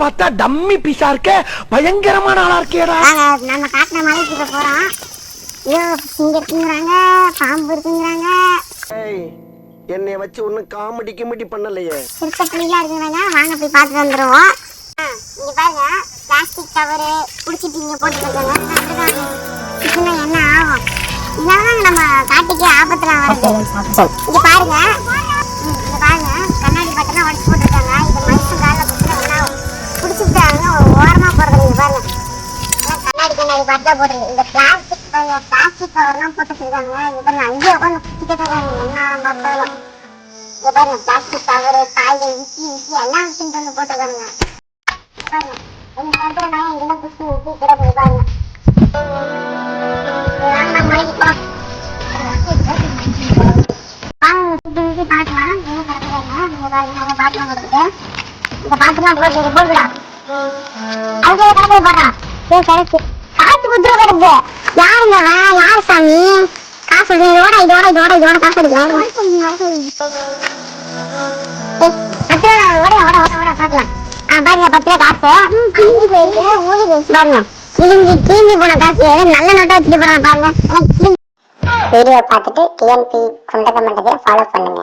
பார்த்தா டம்மி பீஸா இருக்க, பயங்கரமான ஆளா இருக்கேடா. நம்ம காட்டுன மலைக்கு இப்ப போறோம். ஐயோ, சிங்கம் இருக்குங்கிறாங்க, பாம்பு இருக்குங்கிறாங்க. என்னைய வச்சு ஒன்னும் காமெடி கிமெடி பண்ணலையே. திருப்பட்டிலாம் இருக்குங்கிறாங்க. வாங்க போய் பார்த்துட்டு வந்துருவோம். இங்க பாருங்க, பிளாஸ்டிக் கவரு குடிச்சிட்டு இங்க போட்டுருக்காங்க. இதுல என்ன ஆகும்? இதெல்லாம் நம்ம காட்டுக்கே ஆபத்துல வருது. இங்க பாருங்க, இங்க பாருங்க, கண்ணாடி பட்டெல்லாம் உடச்சு போட்டுருக்காங்க. இது மனுஷன் காலில் குடிச்சா என்ன ஆகும்? குடிச்சுட்டாங்க, ஓரமா போறது. இங்க பாருங்க, கண்ணாடி பட்டா போட்டுருக்கு. இந்த பிளாஸ்டிக் கவர்லாம் போட்டுருக்காங்க. இங்க பாருங்க, அங்கேயே உட்காந்து குடிச்சிட்டு இருக்காங்க. என்ன பார்த்தாலும் இங்க பாருங்க, பிளாஸ்டிக் கவரு, காய்கறி ஊசி எல்லாம் வச்சுட்டு வந்து போட்டுருக்காங்க. பாருங்க, எங்க கட்டுறனா இதெல்லாம் குச்சி ஊசி கிடக்குது. பாருங்க, நம்ம மலைக்கு போறோம். பாக்கலாம் என்ன கிடக்குறாங்க. நீங்க பாருங்க, நிறைய பாத்திரம் கொடுக்குது. இந்த பாத்திரம் போடுறா, அங்கே கிடக்குது. போடுறான் கிடக்கு, காசு குத்துரு கிடக்கு. யாருங்க யார் சாமி? காசு இதோட காசு எடுக்கலாம். பாருங்க, 10 ரூபா காசு பாருங்க. கிழிஞ்சி போன காசு நல்ல நோட்டா வச்சுட்டு போறாங்க. பாருங்க, வீடியோ பார்த்துட்டு டிஎன்பி குண்டக மண்டகை ஃபாலோ பண்ணுங்க.